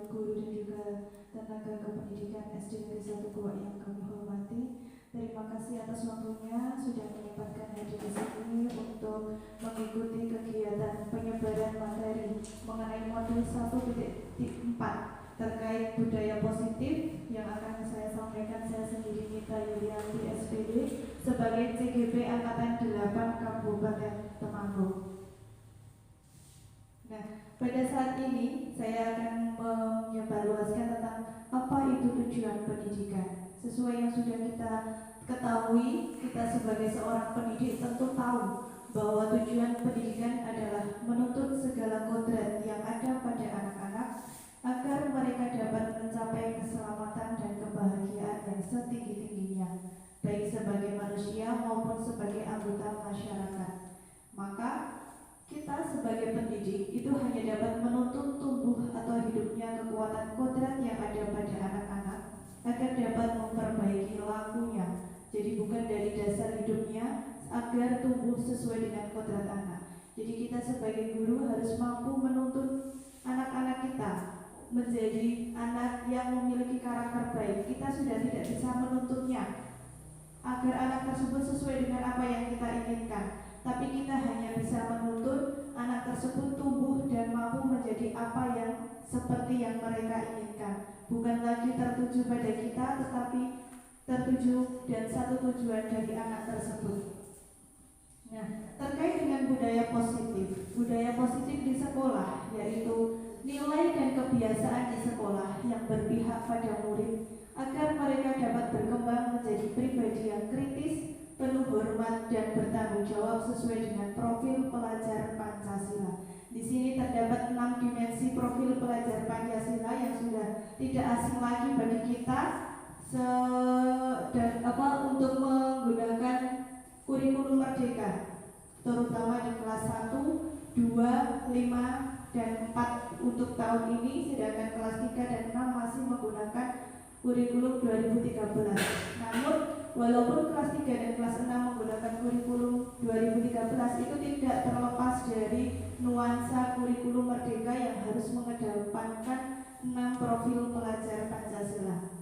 guru dan juga tenaga kependidikan SD Negeri 1 Goa yang kami hormati. Terima kasih atas waktunya sudah menyempatkan hadir di sini untuk mengikuti kegiatan penyebaran materi mengenai modul 1.4 terkait budaya positif yang akan saya sampaikan. Saya sendiri Nita Yulianti SPD sebagai CGP Angkatan 8 Kabupaten Temanggung. Nah, pada saat ini saya akan menyebarluaskan tentang apa itu tujuan pendidikan. Sesuai yang sudah kita ketahui, kita sebagai seorang pendidik tentu tahu bahwa tujuan pendidikan adalah menuntut segala kodrat yang ada pada anak-anak agar mereka dapat mencapai keselamatan dan kebahagiaan yang setinggi-tingginya, baik sebagai manusia maupun sebagai anggota masyarakat. Maka kita sebagai pendidik itu hanya dapat menuntut tumbuh atau hidupnya kekuatan kodrat yang ada pada anak-anak agar dapat memperbaiki lakunya. Jadi bukan dari dasar hidupnya agar tumbuh sesuai dengan kodrat anak. Jadi kita sebagai guru harus mampu menuntut anak-anak kita menjadi anak yang memiliki karakter baik. Kita sudah tidak bisa menuntutnya agar anak tersebut sesuai dengan apa yang kita inginkan, tapi kita hanya bisa menuntut anak tersebut tumbuh dan mampu menjadi apa yang seperti yang mereka inginkan. Bukan lagi tertuju pada kita, tetapi tertuju dan satu tujuan dari anak tersebut. Nah, terkait dengan budaya positif di sekolah, yaitu nilai dan kebiasaan di sekolah yang berpihak pada murid agar mereka dapat berkembang menjadi pribadi yang kritis, penuh hormat dan bertanggung jawab sesuai dengan profil pelajar Pancasila. Di sini terdapat 6 dimensi profil pelajar Pancasila yang sudah tidak asing lagi bagi kita untuk menggunakan kurikulum merdeka, terutama di kelas 1, 2, 5, dan 4 untuk tahun ini, sedangkan kelas 3 dan 6 masih menggunakan kurikulum 2013. Namun walaupun kelas 3 dan kelas 6 menggunakan kurikulum 2013, itu tidak terlepas dari nuansa kurikulum merdeka yang harus mengedepankan 6 profil pelajar Pancasila.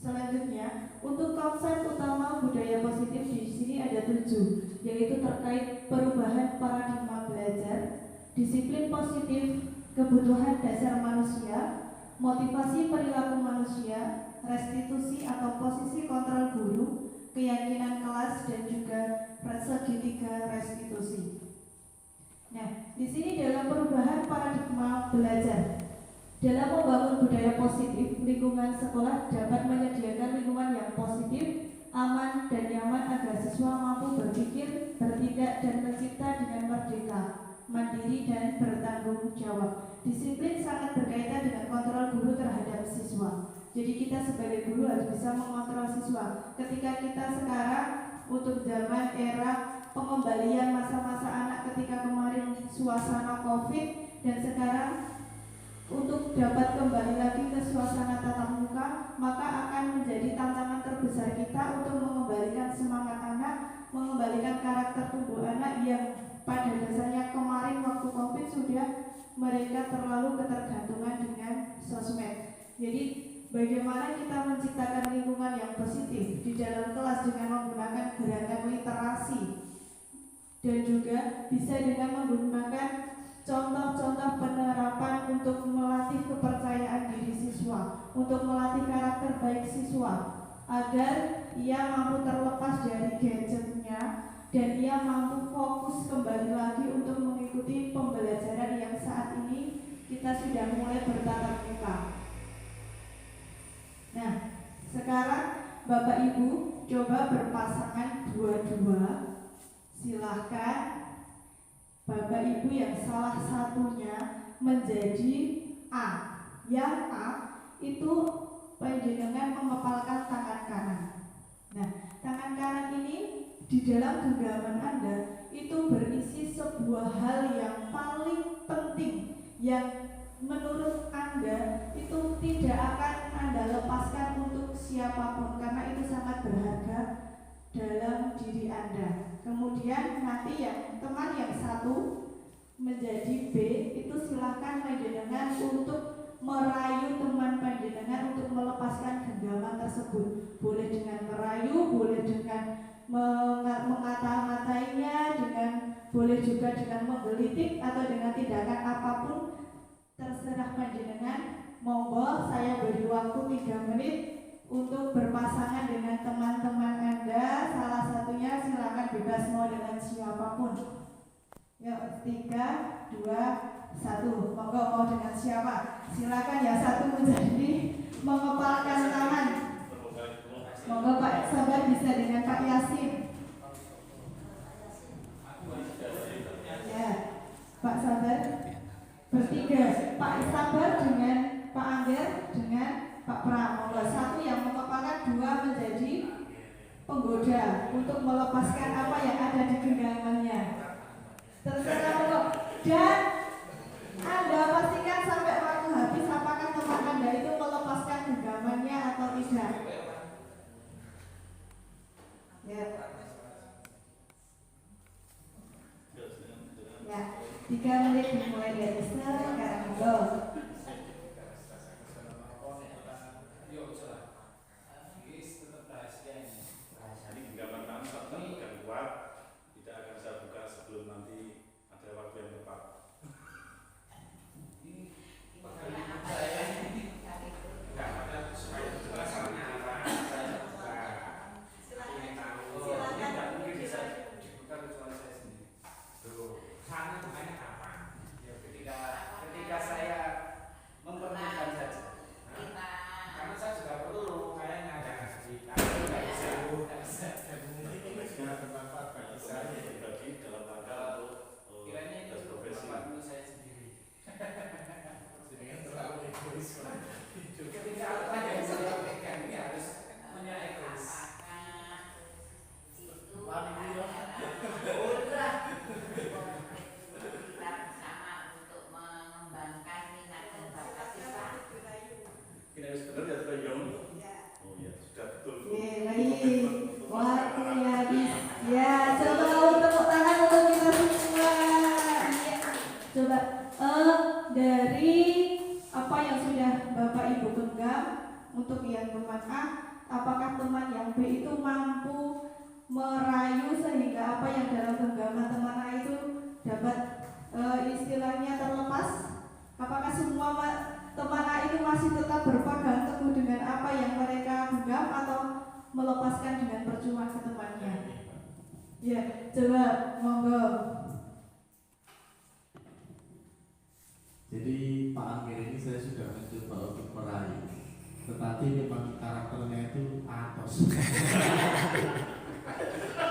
Selanjutnya, untuk konsep utama budaya positif di sini ada 7, yaitu terkait perubahan paradigma belajar, disiplin positif, kebutuhan dasar manusia, motivasi perilaku manusia, restitusi atau posisi kontrol guru, keyakinan kelas, dan juga segitiga restitusi. Nah, di sini dalam perubahan paradigma belajar, dalam membangun budaya positif, lingkungan sekolah dapat menyediakan lingkungan yang positif, aman, dan nyaman agar siswa mampu berpikir, bertindak, dan mencipta dengan merdeka, mandiri, dan bertanggung jawab. Disiplin sangat berkaitan dengan kontrol guru terhadap siswa. Jadi kita sebagai guru harus bisa mengontrol siswa. Ketika kita sekarang untuk zaman era pengembalian masa-masa anak ketika kemarin suasana COVID, dan sekarang untuk dapat kembali lagi ke suasana tatap muka, maka akan menjadi tantangan terbesar kita untuk mengembalikan semangat anak, mengembalikan karakter tubuh anak yang pada dasarnya kemarin waktu COVID sudah mereka terlalu ketergantungan dengan sosmed. Jadi bagaimana kita menciptakan lingkungan yang positif di dalam kelas dengan menggunakan gerakan literasi, dan juga bisa dengan menggunakan contoh-contoh penerapan untuk melatih kepercayaan diri siswa, untuk melatih karakter baik siswa, agar ia mampu terlepas dari gadgetnya dan ia mampu fokus kembali lagi untuk mengikuti pembelajaran yang saat ini kita sudah mulai bertatap muka. Nah, sekarang Bapak Ibu coba berpasangan dua-dua. Silahkan Bapak Ibu yang salah satunya menjadi A. Yang A itu panjenengan mengepalkan tangan kanan. Nah, tangan kanan ini di dalam genggaman Anda itu berisi sebuah hal yang paling penting yang menurut Anda itu tidak akan Anda lepaskan untuk siapapun, karena itu sangat berharga dalam diri Anda. Kemudian nanti yang teman yang satu menjadi B, itu silakan panjenengan untuk merayu teman panjenengan untuk melepaskan genggaman tersebut. Boleh dengan merayu, boleh dengan mengata-ngatainya, boleh juga dengan menggelitik atau dengan tindakan apapun, terserah panjenengan. Monggo, saya beri waktu 3 menit untuk berpasangan dengan teman-teman Anda. Salah satunya silakan bebas mau dengan siapapun. Yuk, 3, 2, 1. Monggo, mau dengan siapa? Silakan ya, satu menjadi mengepalkan tangan. Monggo Pak Sabar bisa dengan Pak Yasin. Ya, Pak Sabar bertiga. Pak Sabar dengan Pak Angger dengan Pak Pram. Monggo, satu yang mengepalkan, 2 menjadi penggoda untuk melepaskan apa yang ada di genggamannya. Terserah monggo. Dan Anda pastikan sampai waktu habis apakah teman Anda itu melepaskan genggamannya atau tidak. Ya. Ya, 3 menit dimulai dari sekarang. Monggo. Untuk yang bermanfaat, apakah teman yang B itu mampu merayu sehingga apa yang dalam genggaman teman A itu dapat istilahnya terlepas? Apakah semua teman A itu masih tetap berpegang teguh dengan apa yang mereka genggam atau melepaskan dengan percuma ke temannya? Ya, coba monggo. Jadi Pak Angger ini saya sudah mencoba untuk merayu, tetapi memang karakternya itu atos.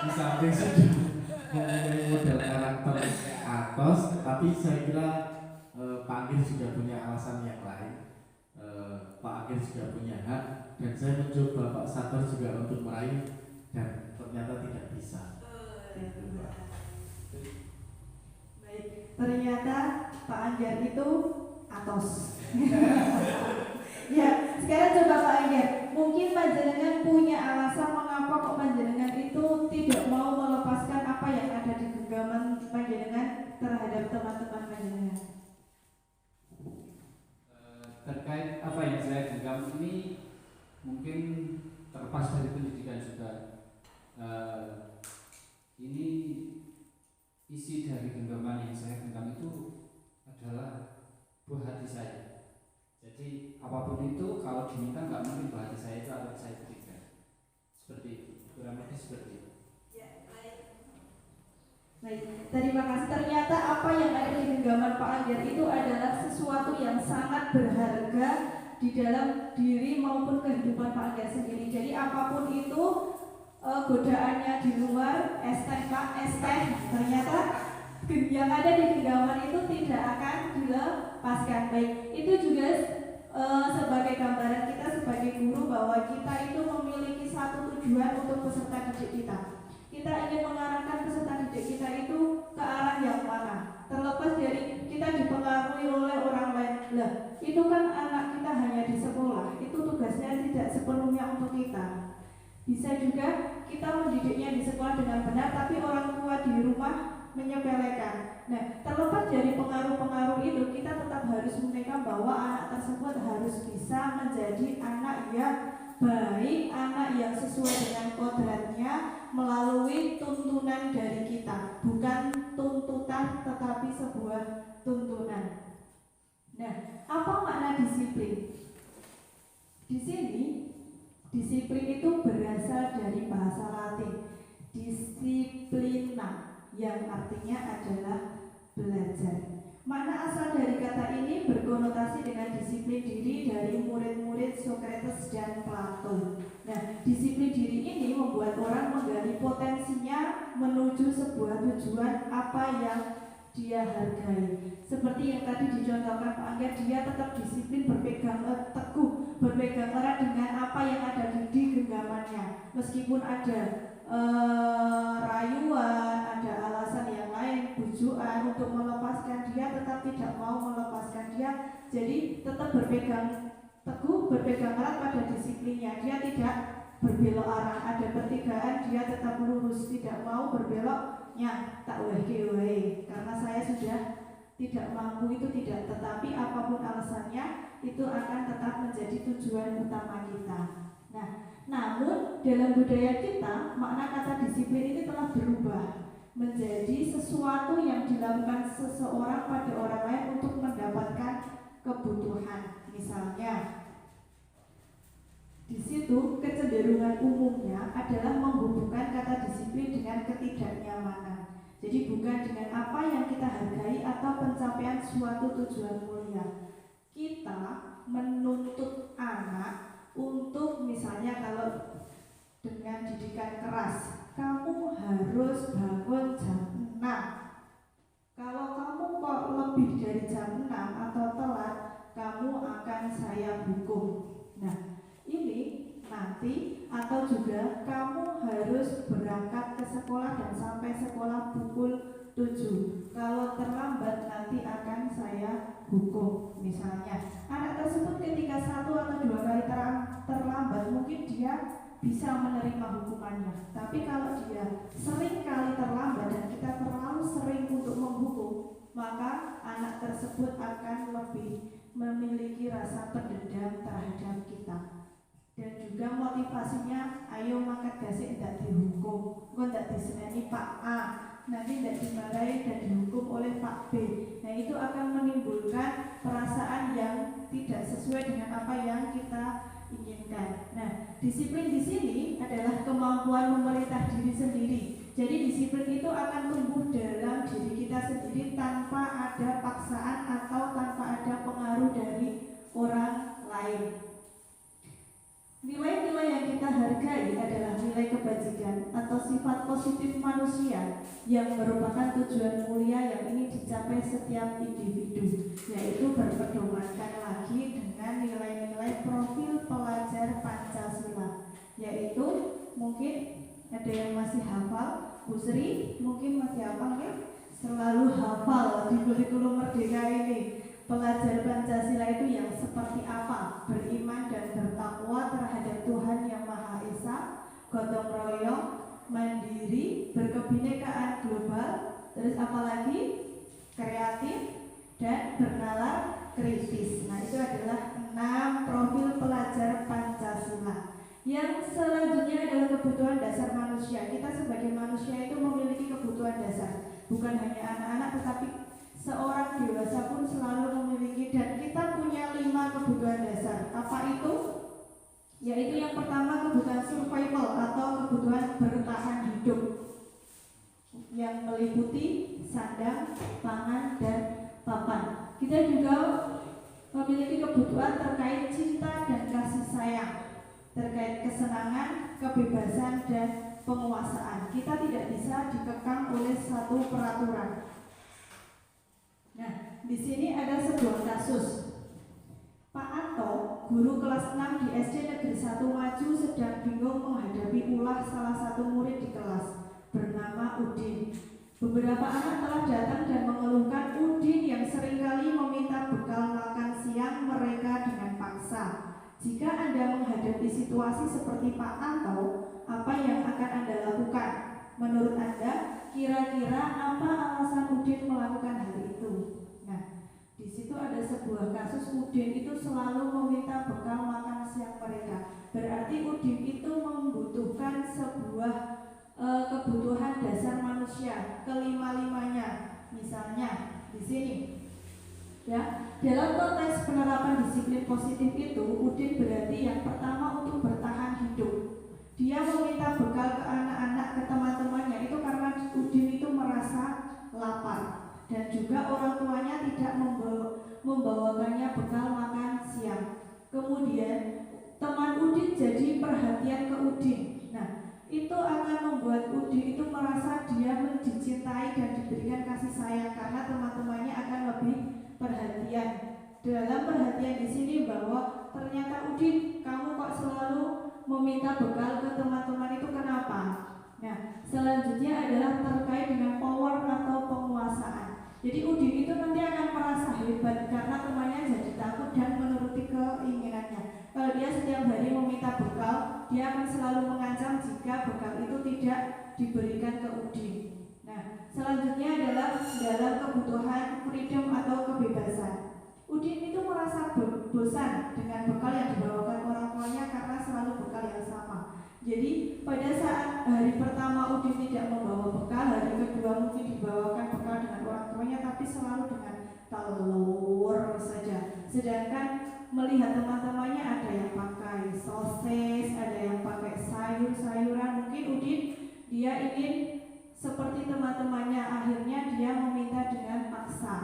Di samping sudah mempunyai model karakter atos, tapi saya kira Pak Angger sudah punya alasan yang lain. Pak Angger sudah punya hak, dan saya mencoba Pak Sabar juga untuk merayu, dan ternyata tidak bisa. Gitu, Pak. Baik, ternyata Pak Angger itu atos. Ya, sekarang coba Pak Angger, mungkin panjenengan punya alasan mengapa kok panjenengan itu tidak mau melepaskan apa yang ada di genggaman panjenengan terhadap teman-teman panjenengan. Terkait apa yang saya genggam ini mungkin terlepas dari pendidikan juga. Ini isi dari genggaman yang saya genggam itu adalah buah hati saya. Jadi apapun itu kalau diminta nggak mungkin buah hati saya itu akan saya berikan. Seperti itu, kurang lebih seperti itu. Ya, baik, terima kasih. Ternyata apa yang ada di genggaman Pak Angger itu adalah sesuatu yang sangat berharga di dalam diri maupun kehidupan Pak Angger sendiri. Jadi apapun itu godaannya di luar, Pak, ternyata yang ada di genggaman itu tidak akan dilepaskan. Baik, itu juga sebagai gambaran kita sebagai guru bahwa kita itu memiliki satu tujuan untuk peserta didik kita. Kita ingin mengarahkan peserta didik kita itu ke arah yang mana? Terlepas dari kita dipengaruhi oleh orang lain. Lah, itu kan anak kita hanya di sekolah. Itu tugasnya tidak sepenuhnya untuk kita. Bisa juga kita mendidiknya di sekolah dengan benar, tapi orang tua di rumah menyepelekan. Nah, terlepas dari pengaruh-pengaruh itu, kita tetap harus memegang bahwa anak tersebut harus bisa menjadi anak yang baik, anak yang sesuai dengan kodratnya melalui tuntunan dari kita, bukan tuntutan tetapi sebuah tuntunan. Nah, apa makna disiplin? Di sini disiplin itu berasal dari bahasa Latin disiplina, yang artinya adalah belajar. Makna asal dari kata ini berkonotasi dengan disiplin diri dari murid-murid Socrates dan Plato. Nah, disiplin diri ini membuat orang menggali potensinya menuju sebuah tujuan apa yang dia hargai. Seperti yang tadi dicontohkan Pak Angga, dia tetap disiplin berpegang teguh, berpegang erat dengan apa yang ada di genggamannya. Meskipun ada rayuan, ada alasan yang lain, bujuan untuk melepaskan dia, tetap tidak mau melepaskan dia. Jadi tetap berpegang teguh, berpegang erat pada disiplinnya. Dia tidak berbelok arah. Ada pertigaan, dia tetap lurus, tidak mau berbeloknya. Tak wae, karena saya sudah tidak mampu, itu tidak. Tetapi apapun alasannya, itu akan tetap menjadi tujuan utama kita. Nah, namun dalam budaya kita, makna kata disiplin ini telah berubah menjadi sesuatu yang dilakukan seseorang pada orang lain untuk mendapatkan kebutuhan. Misalnya, di situ kecenderungan umumnya adalah menghubungkan kata disiplin dengan ketidaknyamanan. Jadi bukan dengan apa yang kita hargai atau pencapaian suatu tujuan mulia. Kita menuntut anak untuk, misalnya kalau dengan didikan keras, kamu harus bangun jam 6. Kalau kamu kok lebih dari jam 6 atau telat, kamu akan saya hukum. Nah, ini nanti, atau juga kamu harus berangkat ke sekolah dan sampai sekolah pukul 7. Kalau terlambat nanti akan saya hukum. Misalnya, anak tersebut ketika 1 atau 2 kali terlambat, mungkin dia bisa menerima hukumannya. Tapi kalau dia sering kali terlambat dan kita terlalu sering untuk menghukum, maka anak tersebut akan lebih memiliki rasa pendendam terhadap kita. Dan juga motivasinya, ayo makan gasik tidak dihukum, kok tidak diseneni Pak A, nanti tidak dimarahi dan dihukum oleh Pak B. Nah, itu akan menimbulkan perasaan yang tidak sesuai dengan apa yang kita inginkan. Nah, disiplin di sini adalah kemampuan memerintah diri sendiri. Jadi disiplin itu akan tumbuh dalam diri kita sendiri tanpa ada paksaan atau tanpa ada pengaruh dari orang lain. Nilai-nilai yang kita hargai adalah nilai kebajikan atau sifat positif manusia yang merupakan tujuan mulia yang ingin dicapai setiap individu, yaitu berpedomankan lagi dengan nilai-nilai profil pelajar Pancasila, yaitu mungkin ada yang masih hafal, Bu Sri mungkin masih hafal ya? Selalu hafal di kurikulum Merdeka ini. Pelajar Pancasila itu yang seperti apa? Beriman dan bertakwa terhadap Tuhan Yang Maha Esa, gotong royong, mandiri, berkebinekaan global, terus apalagi kreatif dan bernalar kritis. Nah, itu adalah 6 profil pelajar Pancasila. Yang selanjutnya adalah kebutuhan dasar manusia. Kita sebagai manusia itu memiliki kebutuhan dasar, bukan hanya anak-anak tetapi seorang dewasa pun selalu memiliki, dan kita punya 5 kebutuhan dasar. Apa itu? Yaitu yang pertama kebutuhan survival atau kebutuhan bertahan hidup, yang meliputi sandang, pangan, dan papan. Kita juga memiliki kebutuhan terkait cinta dan kasih sayang, terkait kesenangan, kebebasan, dan penguasaan. Kita tidak bisa dikekang oleh satu peraturan. Nah, di sini ada sebuah kasus. Pak Anto, guru kelas 6 di SD Negeri 1 Maju, sedang bingung menghadapi ulah salah satu murid di kelas bernama Udin. Beberapa anak telah datang dan mengeluhkan Udin yang seringkali meminta bekal makan siang mereka dengan paksa. Jika Anda menghadapi situasi seperti Pak Anto, apa yang akan Anda lakukan? Menurut Anda, kira-kira apa alasan Udin melakukan hal itu? Nah, di situ ada sebuah kasus Udin itu selalu meminta bekal makan siang mereka. Berarti Udin itu membutuhkan sebuah kebutuhan dasar manusia, kelima-limanya. Misalnya di sini, ya, dalam konteks penerapan disiplin positif itu, Udin berarti yang pertama untuk bertahan hidup. Dia meminta bekal ke anak-anak, ke teman-temannya itu karena Udin itu merasa lapar dan juga orang tuanya tidak membawakannya bekal makan siang. Kemudian teman Udin jadi perhatian ke Udin. Nah, itu akan membuat Udin itu merasa dia dicintai dan diberikan kasih sayang karena teman-temannya akan lebih perhatian. Dalam perhatian di sini bahwa ternyata Udin, kamu kok selalu meminta bekal ke teman-teman itu kenapa? Nah, selanjutnya adalah terkait dengan power atau penguasaan. Jadi Udin itu nanti akan merasa hebat karena temannya jadi takut dan menuruti keinginannya. Kalau dia setiap hari meminta bekal, dia akan selalu mengancam jika bekal itu tidak diberikan ke Udin. Nah, selanjutnya adalah dalam kebutuhan freedom atau kebebasan. Udin itu merasa bosan dengan bekal yang dibawakan orang tuanya karena selalu bekal yang sama. Jadi pada saat hari pertama Udin tidak membawa bekal, hari kedua mungkin dibawakan bekal dengan orang tuanya tapi selalu dengan telur saja. Sedangkan melihat teman-temannya ada yang pakai sosis, ada yang pakai sayur-sayuran, mungkin Udin dia ingin seperti teman-temannya, akhirnya dia meminta dengan paksa.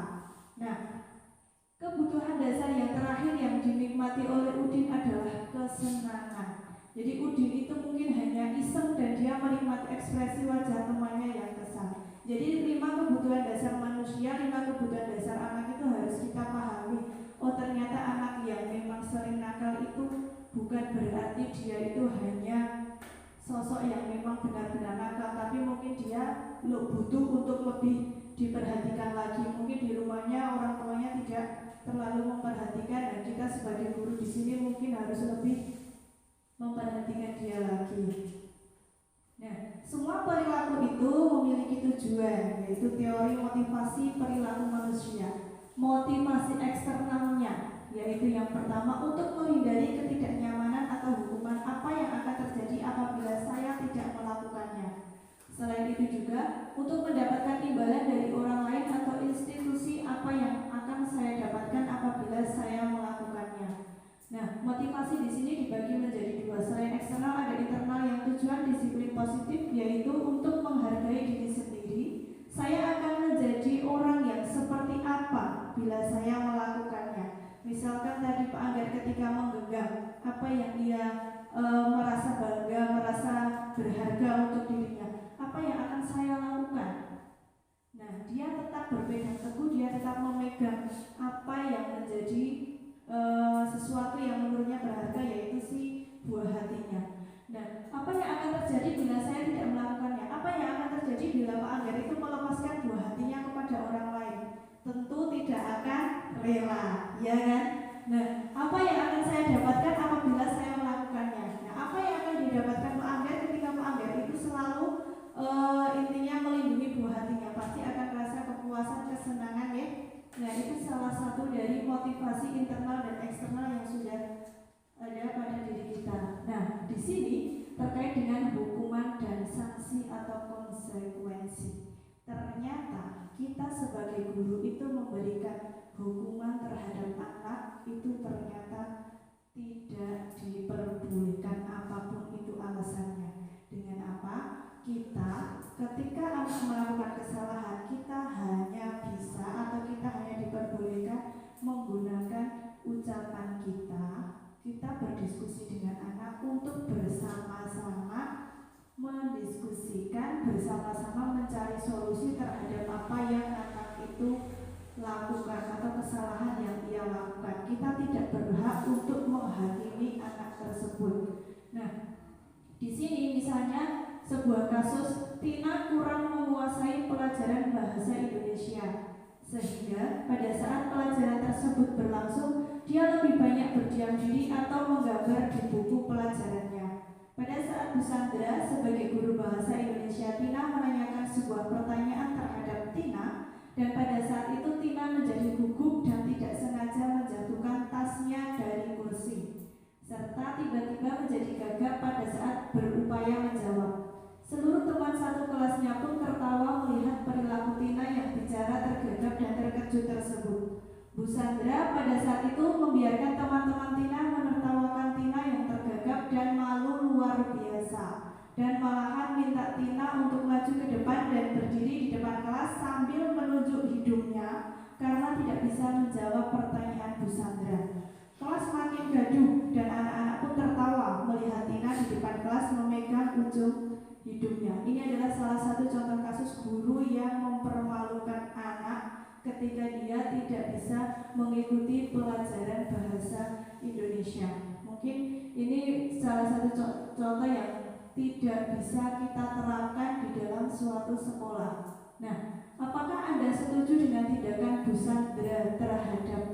Nah, kebutuhan dasar yang terakhir yang dinikmati oleh Udin adalah kesenangan. Jadi Udin itu mungkin hanya iseng dan dia menikmati ekspresi wajah temannya yang kesal. Jadi 5 kebutuhan dasar manusia, 5 kebutuhan dasar anak itu harus kita pahami. Oh, ternyata anak yang memang sering nakal itu bukan berarti dia itu hanya sosok yang memang benar-benar nakal, tapi mungkin dia butuh untuk lebih diperhatikan lagi. Mungkin di rumahnya orang tuanya tidak terlalu memperhatikan dan kita sebagai guru di sini mungkin harus lebih memperhatikan dia lagi. Nah, semua perilaku itu memiliki tujuan, yaitu teori motivasi perilaku manusia. Motivasi eksternalnya, yaitu yang pertama untuk menghindari ketidaknyamanan atau hukuman apa yang akan terjadi apabila saya tidak melakukannya. Selain itu juga untuk mendapatkan imbalan dari orang lain atau institusi apa yang akan saya dapatkan apabila saya melakukannya. Nah, motivasi di sini dibagi menjadi 2. Selain eksternal ada internal yang tujuan disiplin positif, yaitu untuk menghargai diri sendiri. Saya akan menjadi orang yang seperti apa bila saya melakukannya. Misalkan tadi Pak Anggar ketika menggenggam apa yang dia merasa bangga, merasa berharga untuk dirinya, apa yang akan saya lakukan? Nah, dia tetap berpegang teguh, dia tetap memegang apa yang menjadi sesuatu yang menurutnya berharga, yaitu si buah hatinya. Nah, apa yang akan terjadi bila saya tidak melakukannya? Apa yang akan terjadi bila Pak Anggar itu melepaskan buah hatinya kepada orang lain? Tentu tidak akan rela, ya kan? Nah, apa yang akan saya dapatkan apabila saya melakukannya? Nah, apa yang akan didapatkan Pak Anggar ketika Pak Anggar itu selalu intinya melindungi buah hatinya? Pasti akan rasa kepuasan, kesenangan, ya. Nah, itu salah satu dari motivasi internal dan eksternal yang sudah ada pada diri kita. Nah, di sini terkait dengan hukuman dan sanksi atau konsekuensi. Ternyata kita sebagai guru itu memberikan hukuman terhadap anak itu ternyata tidak diperbolehkan apapun itu alasannya. Dengan apa? Kita ketika anak melakukan kesalahan, kita hanya bisa atau kita hanya diperbolehkan menggunakan ucapan kita berdiskusi dengan anak untuk bersama-sama mendiskusikan, bersama-sama mencari solusi terhadap apa yang anak itu lakukan atau kesalahan yang ia lakukan. Kita tidak berhak untuk menghakimi anak tersebut. Nah, di sini misalnya sebuah kasus Tina kurang menguasai pelajaran bahasa Indonesia, sehingga pada saat pelajaran tersebut berlangsung dia lebih banyak berdiam diri atau menggambar di buku pelajarannya. Pada saat Bu Sandra sebagai guru bahasa Indonesia, Tina menanyakan sebuah pertanyaan terhadap Tina, dan pada saat itu Tina menjadi gugup dan tidak sengaja menjatuhkan tasnya dari kursi, serta tiba-tiba menjadi gagap pada saat berupaya menjawab. Seluruh teman satu kelasnya pun tertawa melihat perilaku Tina yang bicara tergagap dan terkejut tersebut. Bu Sandra pada saat itu membiarkan teman-teman Tina menertawakan Tina yang tergagap dan malu luar biasa, dan malahan minta Tina untuk maju ke depan dan berdiri di depan kelas sambil menunjuk hidungnya karena tidak bisa menjawab pertanyaan Bu Sandra. Kelas makin gaduh dan anak-anak pun tertawa melihat Tina di depan kelas memegang ujung hidungnya. Ini adalah salah satu contoh kasus guru yang mempermalukan anak ketika dia tidak bisa mengikuti pelajaran bahasa Indonesia. Mungkin ini salah satu contoh yang tidak bisa kita terapkan di dalam suatu sekolah. Nah, apakah Anda setuju dengan tindakan Bu Sandra terhadap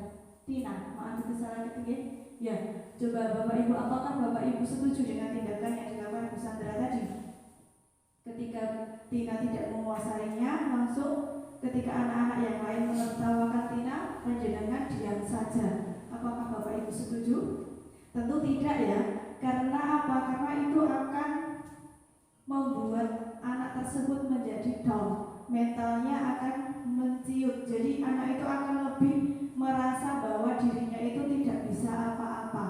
Tina? Maaf itu salah ketiga. Ya, coba Bapak Ibu, apakah Bapak Ibu setuju dengan tindakan yang dilakukan Bu Sandra tadi? Ketika Tina tidak menguasainya, langsung ketika anak-anak yang lain menertawakan Tina, panjenengan diam saja. Apakah Bapak Ibu setuju? Tentu tidak ya. Karena apa? Karena itu akan membuat anak tersebut menjadi down. Mentalnya akan menciut. Jadi anak itu akan lebih merasa bahwa dirinya itu tidak bisa apa-apa.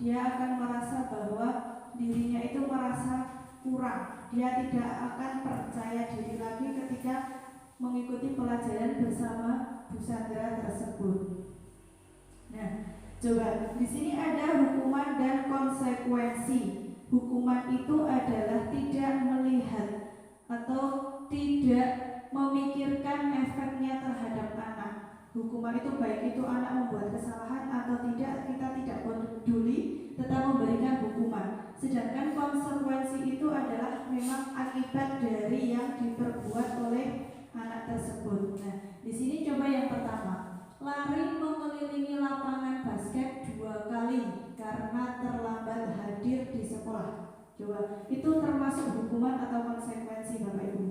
Dia akan merasa bahwa dirinya itu merasa kurang. Dia tidak akan percaya diri lagi ketika mengikuti pelajaran bersama Bu Sandra tersebut. Nah, coba di sini ada hukuman dan konsekuensi. Hukuman itu adalah tidak melihat atau tidak memikirkan efeknya terhadap anak. Hukuman itu baik itu anak membuat kesalahan atau tidak, kita tidak peduli, tetap memberikan hukuman. Sedangkan konsekuensi itu adalah memang akibat dari yang diperbuat oleh anak tersebut. Nah, di sini coba yang pertama, lari mengelilingi lapangan basket 2 kali karena terlambat hadir di sekolah. Coba, itu termasuk hukuman atau konsekuensi Bapak Ibu?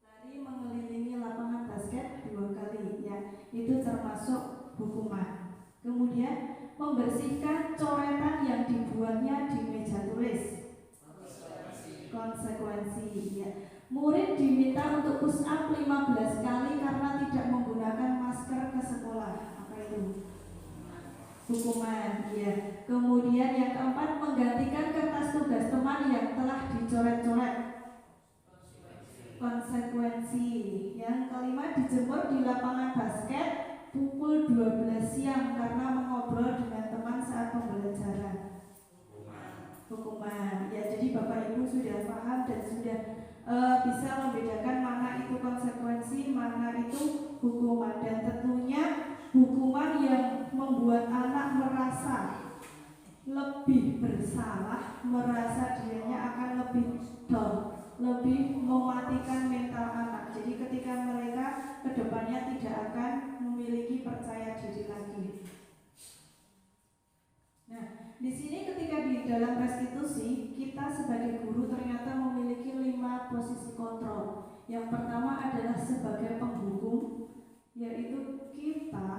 Lari mengelilingi lapangan basket 2 kali, ya, itu termasuk hukuman. Kemudian membersihkan coretan yang dibuatnya di meja tulis. Konsekuensi, ya. Murid diminta untuk push up 15 kali karena tidak menggunakan masker ke sekolah. Apa itu? Hukuman, ya. Kemudian yang keempat, menggantikan kertas tugas teman yang telah dicoret-coret. Konsekuensi. Yang kelima, dijemur di lapangan basket pukul 12 siang karena mengobrol dengan teman saat pembelajaran. Hukuman. Ya, jadi Bapak Ibu sudah paham dan sudah bisa membedakan mana itu konsekuensi, mana itu hukuman. Dan tentunya hukuman yang membuat anak merasa lebih bersalah, merasa dirinya akan lebih down, lebih mematikan mental anak. Jadi ketika mereka kedepannya tidak akan memiliki percaya diri lagi. Nah, di sini ketika di dalam restitusi kita sebagai guru ternyata memiliki 5 posisi kontrol. Yang pertama adalah sebagai penghukum, yaitu kita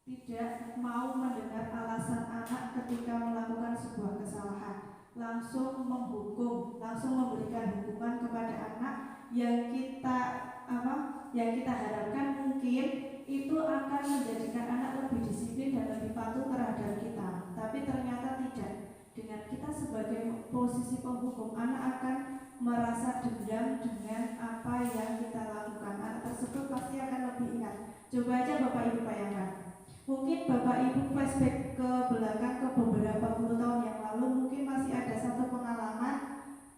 tidak mau mendengar alasan anak ketika melakukan sebuah kesalahan, langsung menghukum, langsung memberikan hukuman kepada anak yang kita harapkan mungkin itu akan menjadikan anak lebih disiplin dan lebih patuh terhadap kita. Tapi ternyata tidak. Dengan kita sebagai posisi penghukum, anak akan merasa dendam dengan apa yang kita lakukan. Anak tersebut pasti akan lebih ingat. Coba aja Bapak Ibu bayangkan. Mungkin Bapak Ibu flashback ke belakang ke beberapa puluh tahun yang lalu, mungkin masih ada satu pengalaman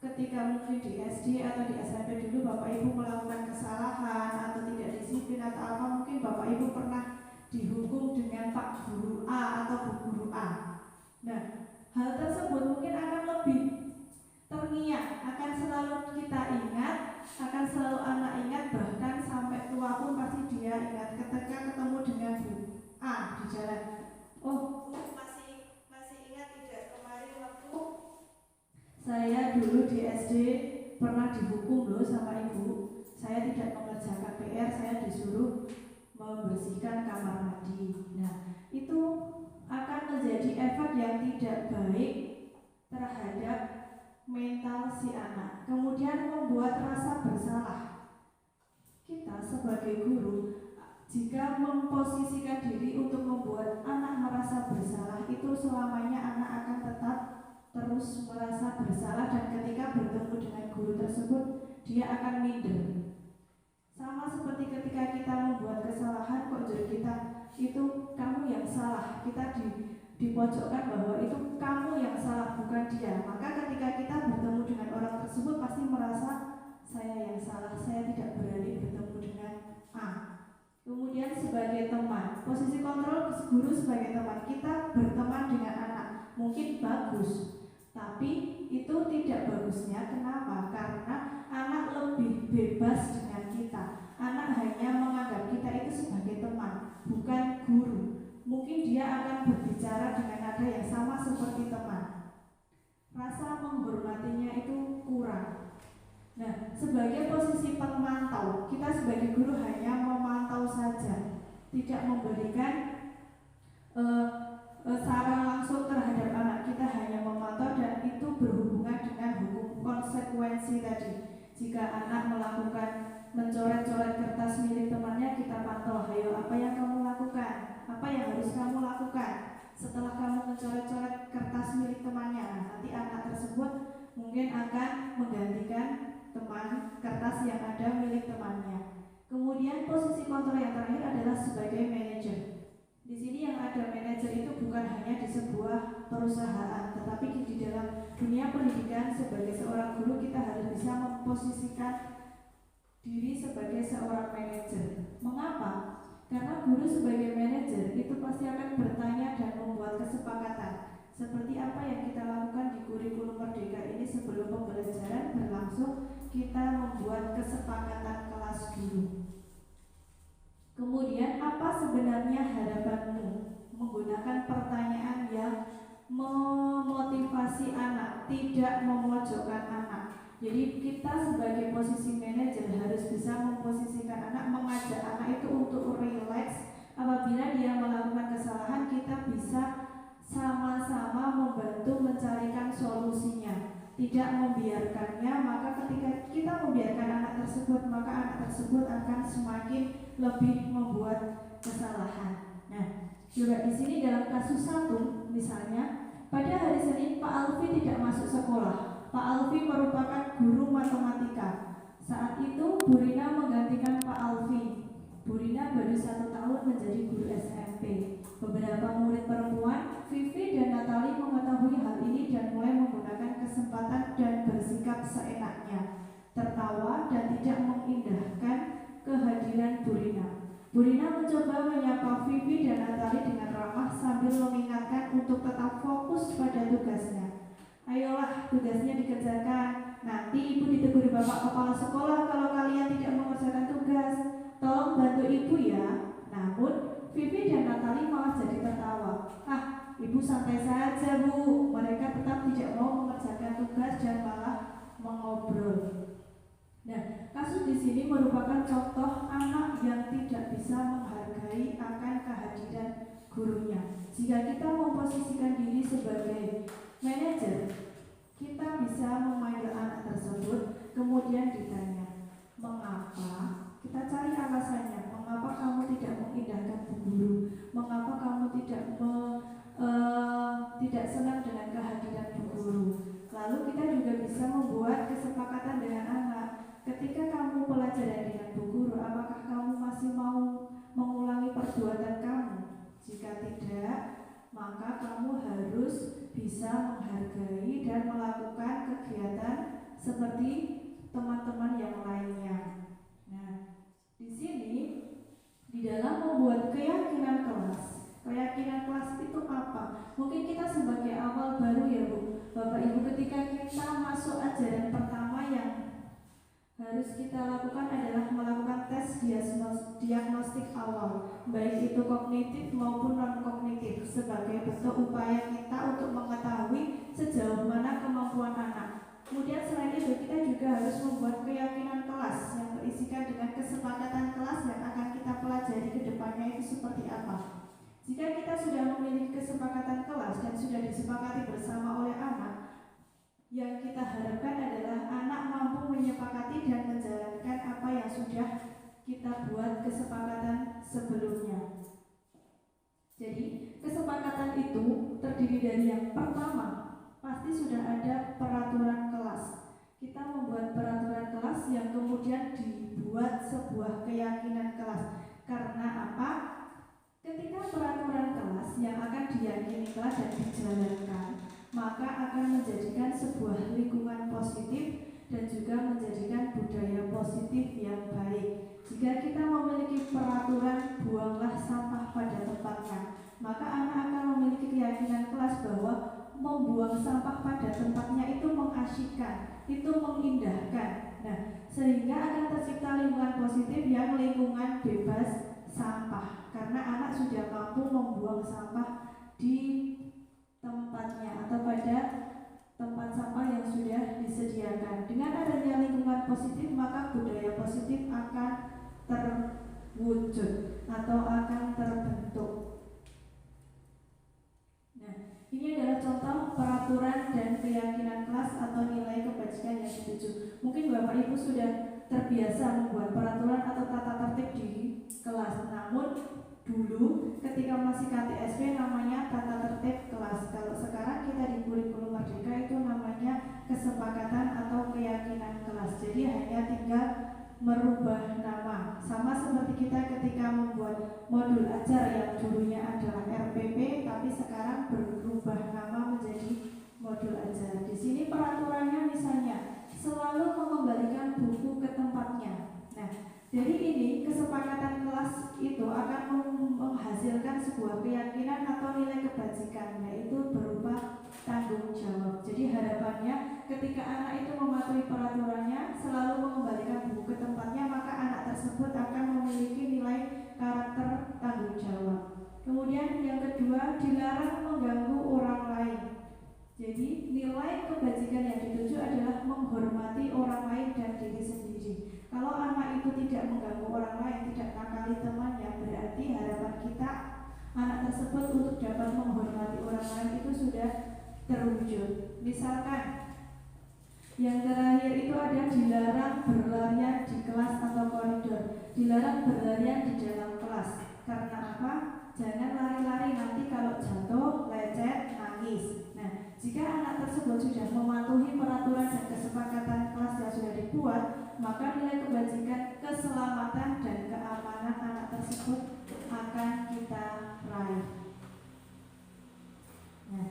ketika mungkin di SD atau di SMP dulu Bapak Ibu melakukan kesalahan atau tidak disiplin atau apa, mungkin Bapak Ibu pernah dihukum dengan Pak Guru A atau Bu Guru A. Nah, hal tersebut mungkin akan lebih terngiang, akan selalu kita ingat, akan selalu anak ingat, bahkan sampai tua pun pasti dia ingat ketika ketemu dengan Bu A di jalan. Oh, masih ingat tidak kemarin Saya dulu di SD pernah dihukum loh sama ibu. Saya tidak mengerjakan PR, saya disuruh membersihkan kamar mandi. Nah, itu akan menjadi efek yang tidak baik terhadap mental si anak. Kemudian membuat rasa bersalah. Kita sebagai guru, jika memposisikan diri untuk membuat anak merasa bersalah, itu selamanya anak akan tetap terus merasa bersalah, dan ketika bertemu dengan guru tersebut dia akan minder. Sama seperti ketika kita membuat kesalahan, kok jadi kita itu kamu yang salah, kita dipojokkan bahwa itu kamu yang salah bukan dia. Maka ketika kita bertemu dengan orang tersebut pasti merasa saya yang salah, saya tidak berani bertemu dengan A. Kemudian sebagai teman, posisi kontrol guru sebagai teman, kita berteman dengan anak mungkin bagus, tapi itu tidak bagusnya. Kenapa? Karena anak lebih bebas dengan kita. Anak hanya menganggap kita itu sebagai teman, bukan guru. Mungkin dia akan berbicara dengan nada yang sama seperti teman. Rasa menghormatinya itu kurang. Nah, sebagai posisi pemantau, kita sebagai guru hanya memantau saja, tidak memberikan saran langsung terhadap anak. Kita hanya memantau, dan itu berhubungan dengan hukum konsekuensi tadi. Jika anak melakukan mencoret-coret kertas milik temannya, kita pantau, ayo apa yang kamu lakukan, apa yang harus kamu lakukan setelah kamu mencoret-coret kertas milik temannya. Nanti anak tersebut mungkin akan menggantikan teman kertas yang ada milik temannya. Kemudian posisi kontrol yang terakhir adalah sebagai manajer. Di sini yang ada manajer itu bukan hanya di sebuah perusahaan, tetapi di dalam dunia pendidikan sebagai seorang guru kita harus bisa memposisikan diri sebagai seorang manajer. Mengapa? Karena guru sebagai manajer itu pasti akan bertanya dan membuat kesepakatan. Seperti apa yang kita lakukan di kurikulum Merdeka ini, sebelum pembelajaran berlangsung kita membuat kesepakatan kelas dulu. Kemudian apa sebenarnya harapanmu? Menggunakan pertanyaan yang memotivasi anak, tidak memojokkan anak. Jadi kita sebagai posisi manajer harus bisa memposisikan anak, mengajak anak itu untuk relax. Apabila dia melakukan kesalahan, kita bisa sama-sama membantu mencarikan solusinya, tidak membiarkannya. Maka ketika kita membiarkan anak tersebut, maka anak tersebut akan semakin lebih membuat kesalahan. Nah, juga di sini dalam kasus satu, misalnya pada hari Senin Pak Alfi tidak masuk sekolah. Pak Alfi merupakan guru matematika. Saat itu Bu Rina menggantikan Pak Alfi. Bu Rina baru 1 tahun menjadi guru SMP. Beberapa murid perempuan, Vivi dan Natali, mengetahui hal ini dan mulai menggunakan kesempatan dan bersikap seenaknya, tertawa dan tidak mengindahkan kehadiran Bu Rina. Bu Rina mencoba menyapa Vivi dan Natali dengan ramah sambil mengingatkan untuk tetap fokus pada tugasnya. Ayolah, tugasnya dikerjakan. Nanti ibu ditegur bapak kepala sekolah kalau kalian tidak mengerjakan tugas. Tolong bantu ibu ya. Namun Vivi dan Natali malah jadi tertawa. Ah, ibu santai saja bu. Mereka tetap tidak mau mengerjakan tugas dan malah mengobrol. Nah, kasus di sini merupakan contoh anak yang tidak bisa menghargai akan kehadiran gurunya. Jika kita memposisikan diri sebagai manajer, kita bisa memanggil anak tersebut, kemudian ditanya, mengapa? Kita cari alasannya. Mengapa kamu tidak mengindahkan Bu Guru? Mengapa kamu tidak senang dengan kehadiran Bu Guru? Lalu kita juga bisa membuat kesepakatan dengan anak. Ketika kamu pelajaran dengan Bu Guru, apakah kamu masih mau mengulangi perbuatan kamu? Jika tidak, maka kamu harus bisa menghargai dan melakukan kegiatan seperti teman-teman yang lainnya. Nah, di sini di dalam membuat keyakinan kelas itu apa? Mungkin kita sebagai awal baru ya Bu, Bapak Ibu, ketika kita masuk ajaran pertama yang harus kita lakukan adalah melakukan tes diagnostik awal, baik itu kognitif maupun non-kognitif, sebagai bentuk upaya kita untuk mengetahui sejauh mana kemampuan anak. Kemudian selain itu kita juga harus membuat keyakinan kelas yang berisikan dengan kesepakatan kelas yang akan kita pelajari ke depannya itu seperti apa. Jika kita sudah memiliki kesepakatan kelas dan sudah disepakati bersama oleh anak, yang kita harapkan adalah anak mampu menyepakati dan menjalankan apa yang sudah kita buat kesepakatan sebelumnya. Jadi kesepakatan itu terdiri dari yang pertama, pasti sudah ada peraturan kelas. Kita membuat peraturan kelas yang kemudian dibuat sebuah keyakinan kelas. Karena apa? Ketika peraturan kelas yang akan diyakini kelas dan dijalankan, maka akan menjadikan sebuah lingkungan positif dan juga menjadikan budaya positif yang baik. Jika kita memiliki peraturan buanglah sampah pada tempatnya, maka anak akan memiliki keyakinan kelas bahwa membuang sampah pada tempatnya itu mengasyikkan, itu mengindahkan. Nah, sehingga akan tercipta lingkungan positif yang lingkungan bebas sampah, karena anak sudah mampu membuang sampah di tempatnya atau pada tempat sampah yang sudah disediakan. Dengan adanya lingkungan positif, maka budaya positif akan terwujud atau akan terbentuk. Nah, ini adalah contoh peraturan dan keyakinan kelas atau nilai kebajikan yang dituju. Mungkin Bapak Ibu sudah terbiasa membuat peraturan atau tata tertib di kelas. Namun dulu ketika masih KTSP namanya tata tertib kelas. Kalau sekarang kita di kurikulum Merdeka itu namanya kesepakatan atau keyakinan kelas. Jadi hanya tinggal merubah nama. Sama seperti kita ketika membuat modul ajar yang dulunya adalah RPP, tapi sekarang berubah nama menjadi modul ajar. Di sini peraturannya misalnya selalu mengembalikan buku ke tempatnya. Nah, dari ini kesepakatan kelas itu akan menghasilkan sebuah keyakinan atau nilai kebajikan, yaitu berupa tanggung jawab. Jadi harapannya ketika anak itu mematuhi peraturannya, selalu mengembalikan buku ke tempatnya, maka anak tersebut akan memiliki nilai karakter tanggung jawab. Kemudian yang kedua, dilarang mengganggu orang lain. Jadi nilai kebajikan yang dituju adalah menghormati orang lain dan diri sendiri. Kalau anak itu tidak mengganggu orang lain, tidak nakali temannya, berarti harapan kita anak tersebut untuk dapat menghormati orang lain itu sudah terwujud. Misalkan yang terakhir itu ada dilarang berlarian di kelas atau koridor. Dilarang berlarian di dalam kelas. Karena apa? Jangan lari-lari, nanti kalau jatuh, lecet, nangis. Nah, jika anak tersebut sudah mematuhi peraturan dan kesepakatan kelas yang sudah dibuat, maka nilai kebajikan, keselamatan dan keamanan anak tersebut akan kita raih. Nah,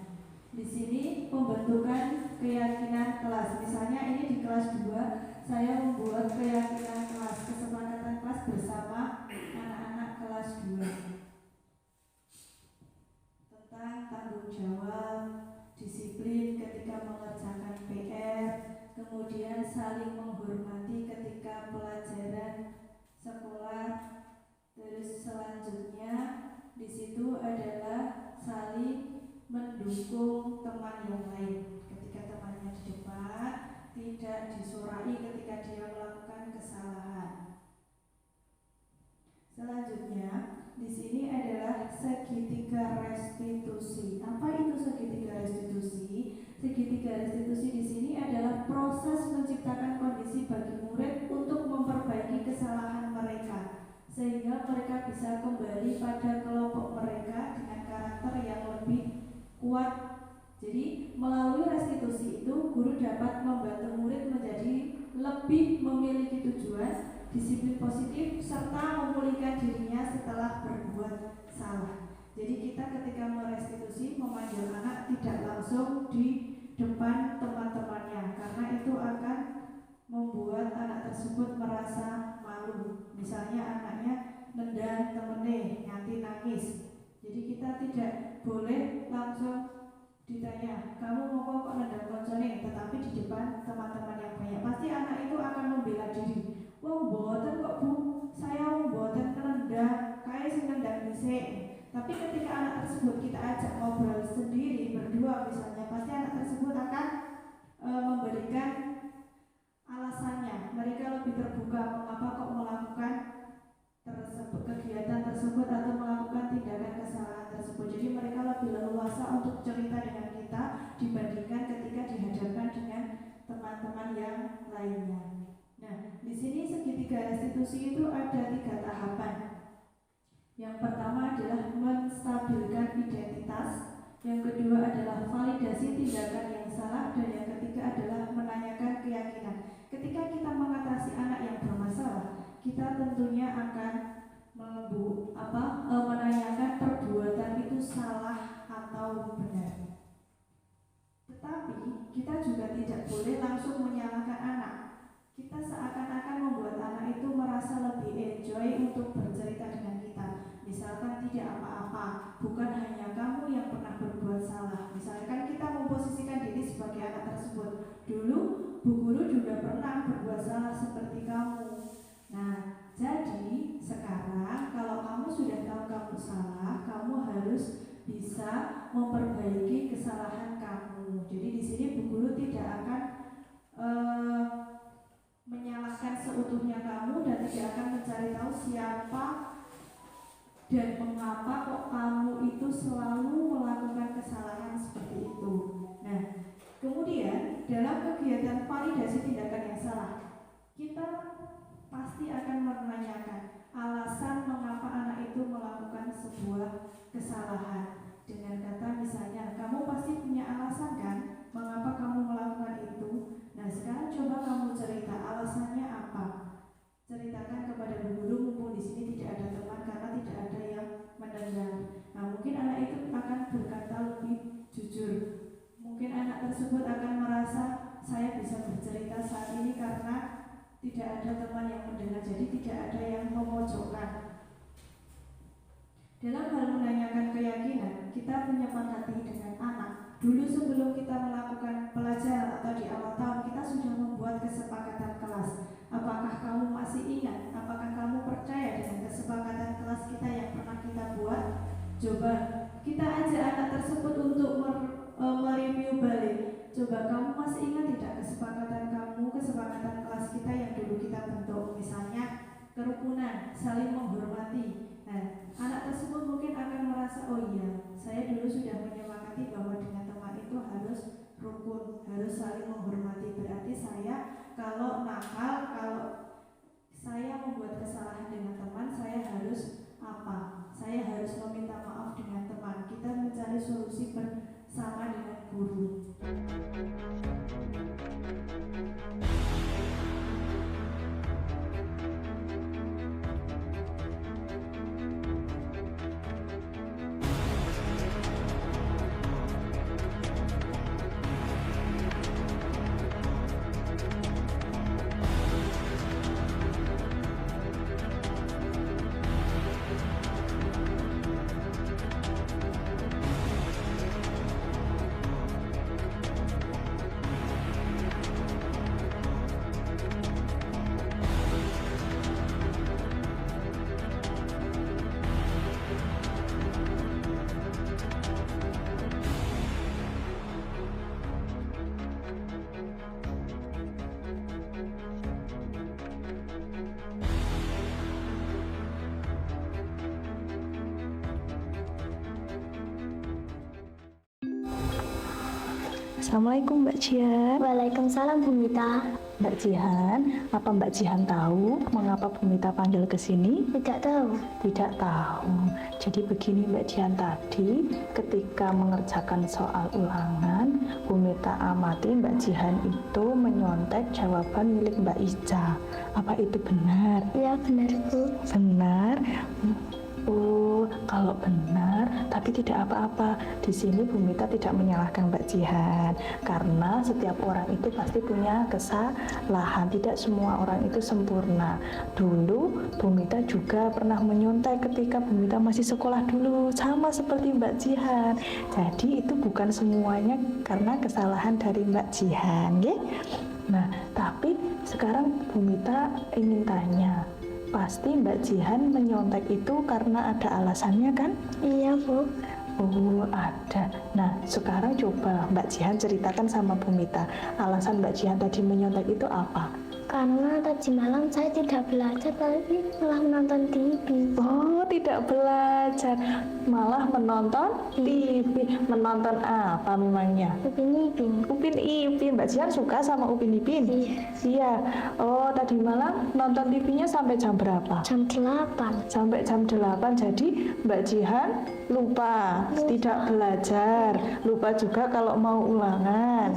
di sini pembentukan keyakinan kelas. Misalnya ini di kelas 2, saya membuat keyakinan kelas, kesepakatan kelas bersama anak-anak kelas 2 tentang tanggung jawab, disiplin ketika mengerjakan PR, kemudian saling menghormati ketika pelajaran sekolah. Terus selanjutnya di situ adalah saling mendukung teman yang lain. Ketika temannya di depan, tidak disorai ketika dia melakukan kesalahan. Selanjutnya di sini adalah segitiga restitusi. Apa itu segitiga restitusi? Segitiga restitusi di sini adalah proses menciptakan kondisi bagi murid untuk memperbaiki kesalahan mereka, sehingga mereka bisa kembali pada kelompok mereka dengan karakter yang lebih kuat. Jadi melalui restitusi itu guru dapat membantu murid menjadi lebih memiliki tujuan, disiplin positif, serta memulihkan dirinya setelah berbuat salah. Jadi kita ketika merestitusi memanggil anak tidak langsung di depan teman-temannya, karena itu akan membuat anak tersebut merasa malu. Misalnya anaknya nendang temennya, nganti nangis. Jadi kita tidak boleh langsung ditanya, kamu mau kok nendang koncone, tetapi di depan teman-teman yang banyak. Pasti anak itu akan membela diri. Wong mboten kok Bu, saya wong mboten nendang, kae sing nendang dhisik. Tapi ketika anak tersebut kita ajak ngobrol sendiri berdua misalnya, pasti anak tersebut akan memberikan alasannya. Mereka lebih terbuka mengapa kok melakukan kegiatan tersebut atau melakukan tindakan kesalahan tersebut. Jadi mereka lebih leluasa untuk cerita dengan kita dibandingkan ketika dihadapkan dengan teman-teman yang lainnya. Nah, di sini segitiga restitusi itu ada 3 tahapan. Yang pertama adalah menstabilkan identitas, yang kedua adalah validasi tindakan yang salah, dan yang ketiga adalah menanyakan keyakinan. Ketika kita mengatasi anak yang bermasalah, kita tentunya akan menanyakan perbuatan itu salah atau benar. Tetapi kita juga tidak boleh langsung menyalahkan anak. Kita seakan-akan membuat anak itu merasa lebih enjoy untuk bercerita dengan kita. Misalkan tidak apa-apa, bukan hanya kamu yang pernah berbuat salah. Misalkan kita memposisikan diri sebagai anak tersebut. Dulu Bu Guru juga pernah berbuat salah seperti kamu. Nah, jadi sekarang kalau kamu sudah tahu kamu salah, kamu harus bisa memperbaiki kesalahan kamu. Jadi di sini Bu Guru tidak akan menyalahkan seutuhnya kamu dan tidak akan mencari tahu siapa dan mengapa kok kamu itu selalu melakukan kesalahan seperti itu. Nah, kemudian dalam kegiatan validasi tindakan yang salah, kita pasti akan menanyakan alasan mengapa anak itu melakukan sebuah kesalahan. Dengan kata misalnya, kamu pasti punya alasan kan mengapa kamu melakukan itu. Nah, sekarang coba kamu cerita alasannya apa. Ceritakan kepada Bu Guru, mumpung di sini tidak ada teman karena tidak ada yang mendengar. Nah, mungkin anak itu akan berkata lebih jujur. Mungkin anak tersebut akan merasa saya bisa bercerita saat ini karena tidak ada teman yang mendengar, jadi tidak ada yang memojokkan. Dalam hal menanyakan keyakinan, kita menyepakati dengan anak. Dulu sebelum kita melakukan pelajaran atau di awal tahun, kita sudah membuat kesepakatan kelas. Apakah kamu masih ingat? Apakah kamu percaya dengan kesepakatan kelas kita yang pernah kita buat? Coba kita ajak anak tersebut untuk mereview balik. Coba kamu masih ingat tidak kesepakatan kamu, kesepakatan kelas kita yang dulu kita bentuk? Misalnya kerukunan, saling menghormati. Nah, anak tersebut mungkin akan merasa, oh iya, saya dulu sudah menyepakati bahwa dengan teman itu harus rukun, harus saling menghormati. Berarti saya kalau nakal, kalau saya membuat kesalahan dengan teman, saya harus apa? Saya harus meminta maaf dengan teman. Kita mencari solusi bersama dengan guru. Assalamualaikum Mbak Jihan. Waalaikumsalam Bu Mita. Mbak Jihan, apa Mbak Jihan tahu mengapa Bu Mita panggil ke sini? Tidak tahu. Tidak tahu. Jadi begini Mbak Jihan, tadi ketika mengerjakan soal ulangan, Bu Mita amati Mbak Jihan itu menyontek jawaban milik Mbak Ica. Apa itu benar? Ya benar Bu. Benar. Oh, kalau benar, tapi tidak apa-apa. Di sini Bu Mita tidak menyalahkan Mbak Jihan, karena setiap orang itu pasti punya kesalahan. Tidak semua orang itu sempurna. Dulu Bu Mita juga pernah menyontek ketika Bu Mita masih sekolah dulu, sama seperti Mbak Jihan. Jadi itu bukan semuanya karena kesalahan dari Mbak Jihan, ya. Nah, tapi sekarang Bu Mita ingin tanya. Pasti Mbak Jihan menyontek itu karena ada alasannya kan? Iya Bu. Oh, ada. Nah, sekarang coba Mbak Jihan ceritakan sama Bu Mita, alasan Mbak Jihan tadi menyontek itu apa? Karena tadi malam saya tidak belajar tapi malah menonton TV. Oh, tidak belajar, malah menonton TV. Menonton apa memangnya? Upin Ipin. Upin Ipin. Mbak Jihan suka sama Upin Ipin? Iya. Iya. Oh, tadi malam nonton TV-nya sampai jam berapa? Jam 8. Sampai jam 8. Jadi Mbak Jihan lupa, tidak belajar. Lupa juga kalau mau ulangan.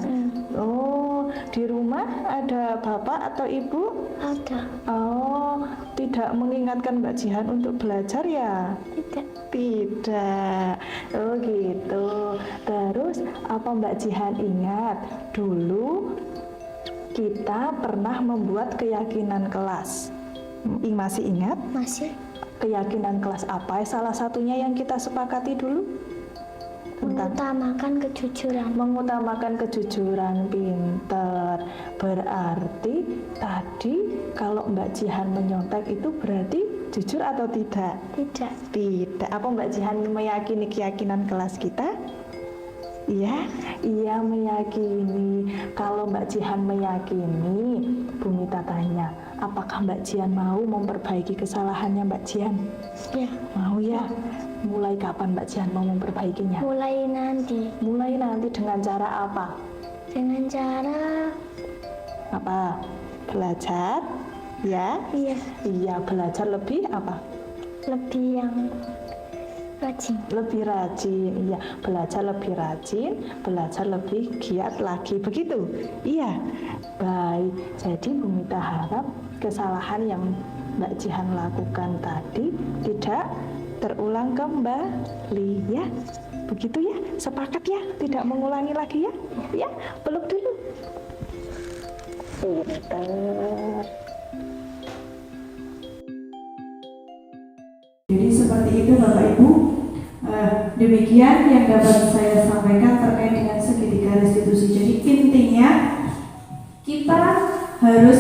Oh, di rumah ada bapak atau ibu? Ada. Oh, tidak mengingatkan Mbak Jihan untuk belajar ya? Tidak. Tidak. Oh gitu. Terus apa Mbak Jihan ingat? Dulu kita pernah membuat keyakinan kelas. Masih ingat? Masih Keyakinan kelas apa? Salah satunya yang kita sepakati dulu? mengutamakan kejujuran. Mengutamakan kejujuran. Pinter. Berarti tadi kalau Mbak Jihan menyontek itu berarti jujur atau tidak? Tidak. Tidak. Apa Mbak Jihan meyakini keyakinan kelas kita? Iya, iya meyakini. Kalau Mbak Jihan meyakini, Bu Mita tanya, apakah Mbak Jihan mau memperbaiki kesalahannya Mbak Jihan? Ya. Mau ya? Mulai kapan Mbak Jihan mau memperbaikinya? Mulai nanti Mulai nanti dengan cara apa? dengan cara Apa? Belajar? Ya? iya Iya, belajar lebih apa? lebih yang rajin. Lebih rajin, iya. Belajar lebih rajin, belajar lebih giat lagi, begitu? Iya. Baik, jadi Bu Mita harap kesalahan yang Mbak Jihan lakukan tadi tidak terulang kembali, ya. Begitu ya, sepakat ya, tidak mengulangi lagi ya. Ya, peluk dulu. Pintar. Jadi seperti itu Bapak Ibu. Demikian yang dapat saya sampaikan terkait dengan segitiga restitusi. Jadi intinya kita harus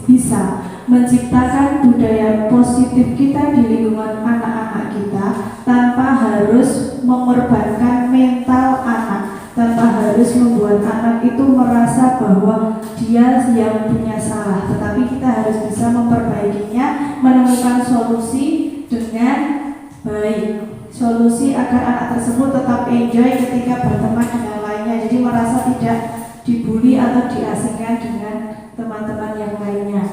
bisa menciptakan budaya positif kita di lingkungan anak-anak kita tanpa harus mengorbankan mental anak, tanpa harus membuat anak itu merasa bahwa dia yang punya salah, tetapi kita harus bisa memperbaikinya, menemukan solusi dengan baik, solusi agar anak tersebut tetap enjoy ketika berteman dengan lainnya, jadi merasa tidak dibully atau diasingkan dengan teman-teman yang lainnya.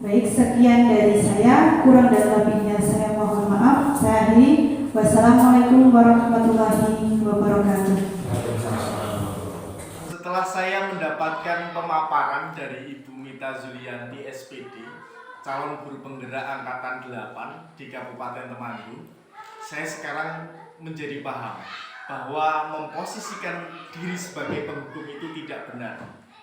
Baik, sekian dari saya, kurang dan lebihnya saya mohon maaf. Saya akhiri. Wassalamualaikum warahmatullahi wabarakatuh. Setelah saya mendapatkan pemaparan dari Ibu Mita Zulianti SPD, calon guru penggerak angkatan 8 di Kabupaten Temanggung, saya sekarang menjadi paham bahwa memposisikan diri sebagai penghukum itu tidak benar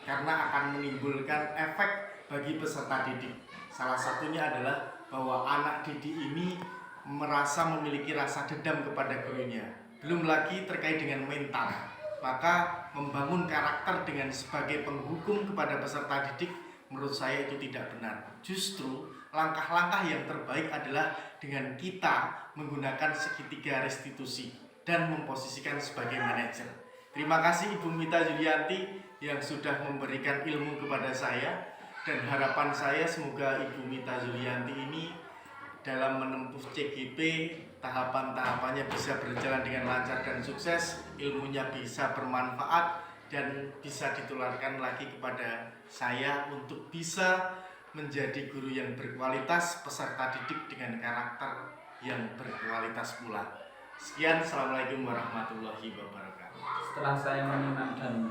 karena akan menimbulkan efek bagi peserta didik. Salah satunya adalah bahwa anak didik ini merasa memiliki rasa dendam kepada gurunya. Belum lagi terkait dengan mental. Maka membangun karakter dengan sebagai penghukum kepada peserta didik menurut saya itu tidak benar. Justru langkah-langkah yang terbaik adalah dengan kita menggunakan segitiga restitusi dan memposisikan sebagai manajer. Terima kasih Ibu Mita Zulianti yang sudah memberikan ilmu kepada saya, dan harapan saya semoga Ibu Mita Zulianti ini dalam menempuh CGP tahapan-tahapannya bisa berjalan dengan lancar dan sukses, ilmunya bisa bermanfaat dan bisa ditularkan lagi kepada saya untuk bisa menjadi guru yang berkualitas, peserta didik dengan karakter yang berkualitas pula. Sekian, Assalamualaikum warahmatullahi wabarakatuh. Setelah saya menyimak dan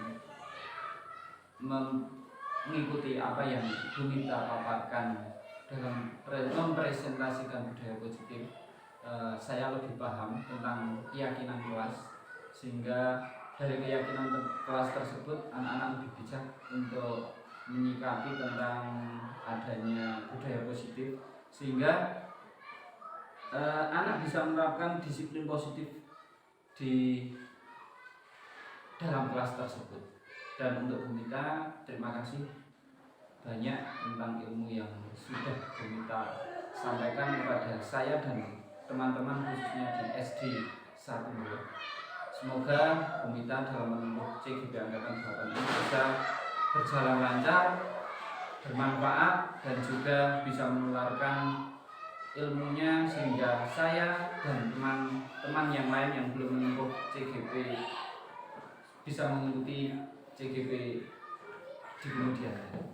mengikuti apa yang Ibu Mita paparkan dalam mempresentasikan budaya positif, saya lebih paham tentang keyakinan kelas, sehingga dari keyakinan kelas tersebut anak-anak lebih bijak untuk menyikapi tentang adanya budaya positif, sehingga anak bisa menerapkan disiplin positif di dalam kelas tersebut. Dan untuk Bu Mita, terima kasih banyak tentang ilmu yang sudah Bu Mita sampaikan kepada saya dan teman-teman khususnya di SD 1. Semoga Bumita dalam menempuh CGP Angkatan 8 ini bisa berjalan lancar, bermanfaat, dan juga bisa menularkan ilmunya sehingga saya dan teman-teman yang lain yang belum menempuh CGP bisa mengikuti CGP di kemudian hari.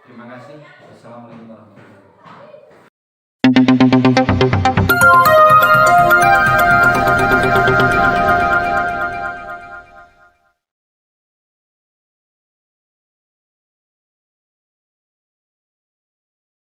Terima kasih. Wassalamualaikum warahmatullahi wabarakatuh.